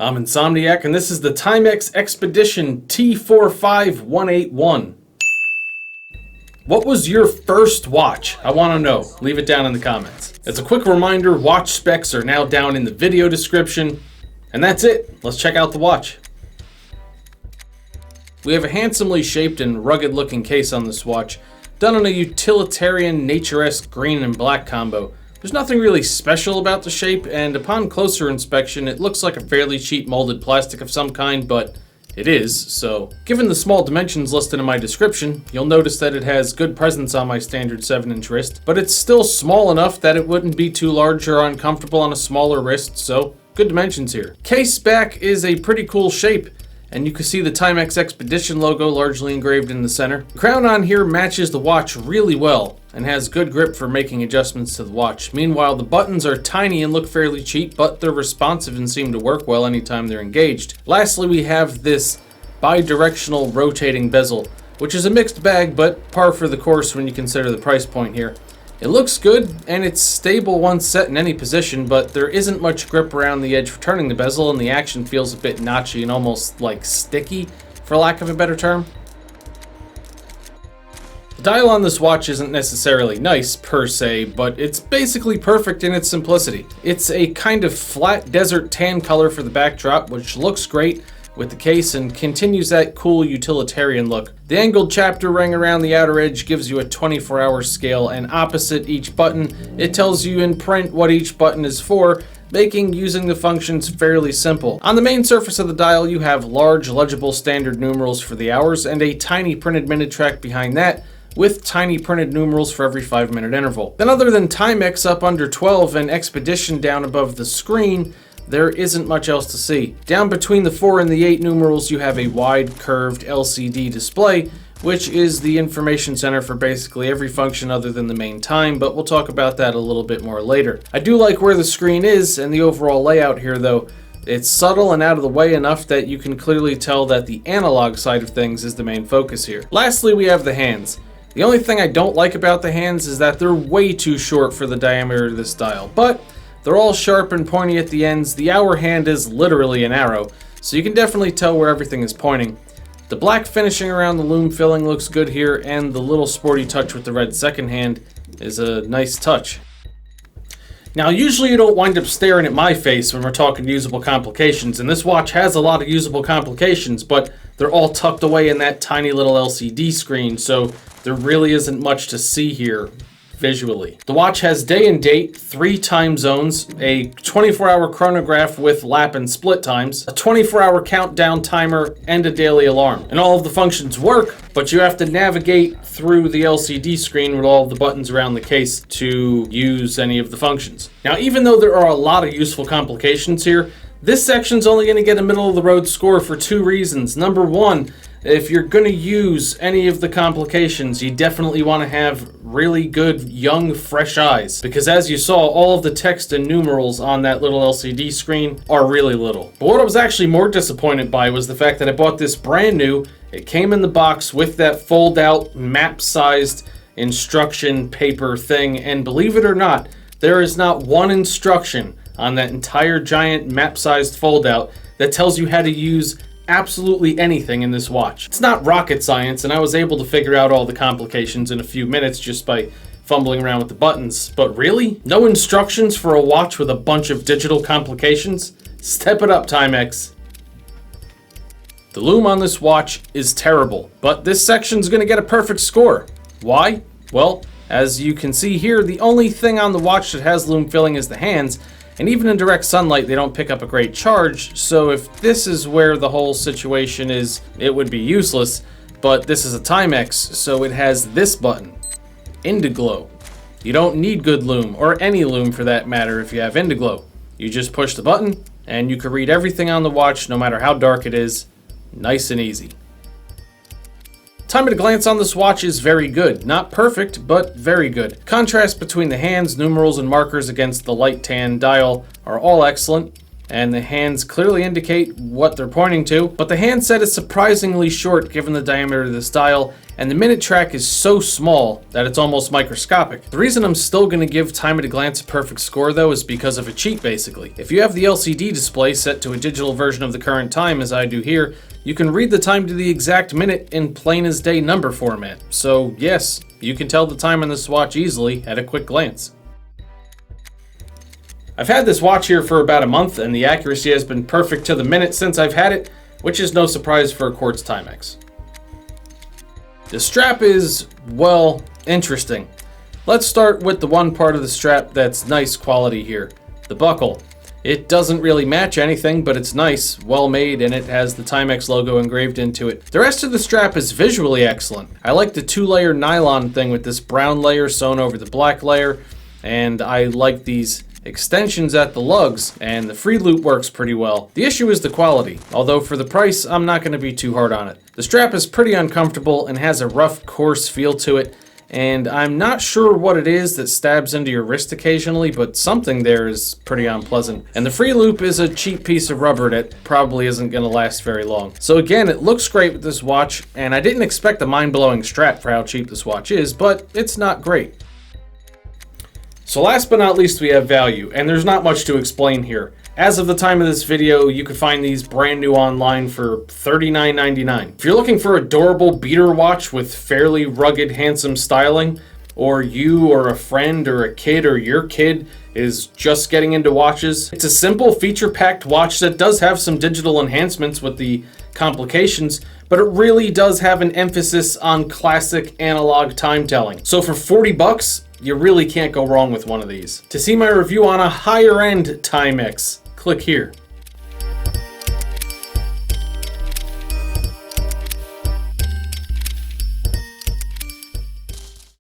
I'm Insomniac, and this is the Timex Expedition T45181. What was your first watch? I want to know. Leave it down in the comments. As a quick reminder, watch specs are now down in the video description. And that's it. Let's check out the watch. We have a handsomely shaped and rugged looking case on this watch, done in a utilitarian, nature-esque green and black combo. There's nothing really special about the shape, and upon closer inspection, it looks like a fairly cheap molded plastic of some kind, but it is, so. Given the small dimensions listed in my description, you'll notice that it has good presence on my standard 7-inch wrist, but it's still small enough that it wouldn't be too large or uncomfortable on a smaller wrist, so good dimensions here. Case back is a pretty cool shape, and you can see the Timex Expedition logo largely engraved in the center. The crown on here matches the watch really well and has good grip for making adjustments to the watch. Meanwhile, the buttons are tiny and look fairly cheap, but they're responsive and seem to work well anytime they're engaged. Lastly, we have this bi-directional rotating bezel, which is a mixed bag, but par for the course when you consider the price point here. It looks good, and it's stable once set in any position, but there isn't much grip around the edge for turning the bezel, and the action feels a bit notchy and almost like sticky, for lack of a better term. The dial on this watch isn't necessarily nice, per se, but it's basically perfect in its simplicity. It's a kind of flat desert tan color for the backdrop, which looks great with the case and continues that cool utilitarian look. The angled chapter ring around the outer edge gives you a 24-hour scale, and opposite each button, it tells you in print what each button is for, making using the functions fairly simple. On the main surface of the dial, you have large, legible standard numerals for the hours and a tiny printed minute track behind that, with tiny printed numerals for every 5-minute interval. Then other than Timex up under 12 and Expedition down above the screen, there isn't much else to see. Down between the 4 and the 8 numerals, you have a wide, curved LCD display, which is the information center for basically every function other than the main time, but we'll talk about that a little bit more later. I do like where the screen is and the overall layout here, though. It's subtle and out of the way enough that you can clearly tell that the analog side of things is the main focus here. Lastly, we have the hands. The only thing I don't like about the hands is that they're way too short for the diameter of this dial, but they're all sharp and pointy at the ends. The hour hand is literally an arrow, so you can definitely tell where everything is pointing. The black finishing around the Lume filling looks good here, and the little sporty touch with the red second hand is a nice touch. Now, usually you don't wind up staring at my face when we're talking usable complications, and this watch has a lot of usable complications, but they're all tucked away in that tiny little LCD screen, so there really isn't much to see here visually. The watch has day and date, 3 time zones, a 24-hour chronograph with lap and split times, a 24-hour countdown timer, and a daily alarm. And all of the functions work, but you have to navigate through the LCD screen with all of the buttons around the case to use any of the functions. Now, even though there are a lot of useful complications here, this section's only going to get a middle-of-the-road score for 2 reasons. Number 1, if you're going to use any of the complications, you definitely want to have really good, young, fresh eyes. Because as you saw, all of the text and numerals on that little LCD screen are really little. But what I was actually more disappointed by was the fact that I bought this brand new. It came in the box with that fold-out, map-sized instruction paper thing. And believe it or not, there is not one instruction on that entire giant map-sized fold-out that tells you how to use absolutely anything in this watch. It's not rocket science, and I was able to figure out all the complications in a few minutes just by fumbling around with the buttons. But really? No instructions for a watch with a bunch of digital complications? Step it up, Timex. The Lume on this watch is terrible, but this section's gonna get a perfect score. Why? Well, as you can see here, the only thing on the watch that has Lume filling is the hands, and even in direct sunlight, they don't pick up a great charge, so if this is where the whole situation is, it would be useless. But this is a Timex, so it has this button, Indiglow. You don't need good Lume, or any Lume for that matter if you have Indiglow. You just push the button, and you can read everything on the watch, no matter how dark it is. Nice and easy. Time at a glance on this watch is very good. Not perfect, but very good. Contrast between the hands, numerals, and markers against the light tan dial are all excellent. and the hands clearly indicate what they're pointing to, but the handset is surprisingly short given the diameter of this dial, and the minute track is so small that it's almost microscopic. The reason I'm still going to give time at a glance a perfect score though is because of a cheat basically. If you have the LCD display set to a digital version of the current time as I do here, you can read the time to the exact minute in plain as day number format. So yes, you can tell the time on this watch easily at a quick glance. I've had this watch here for about a month and the accuracy has been perfect to the minute since I've had it, which is no surprise for a Quartz Timex. The strap is, well, interesting. Let's start with the one part of the strap that's nice quality here, the buckle. It doesn't really match anything, but it's nice, well made, and it has the Timex logo engraved into it. The rest of the strap is visually excellent. I like the 2-layer nylon thing with this brown layer sewn over the black layer, and I like these extensions at the lugs, and the free loop works pretty well. The issue is the quality, although for the price, I'm not going to be too hard on it. The strap is pretty uncomfortable and has a rough, coarse feel to it, and I'm not sure what it is that stabs into your wrist occasionally, but something there is pretty unpleasant. And the free loop is a cheap piece of rubber that probably isn't going to last very long. So again, it looks great with this watch, and I didn't expect a mind-blowing strap for how cheap this watch is, but it's not great. So last but not least, we have value, and there's not much to explain here. As of the time of this video, you can find these brand new online for $39.99. If you're looking for a durable beater watch with fairly rugged, handsome styling, or you or a friend or a kid or your kid is just getting into watches, it's a simple feature-packed watch that does have some digital enhancements with the complications, but it really does have an emphasis on classic analog time telling. So for 40 bucks, you really can't go wrong with one of these. To see my review on a higher end Timex, click here.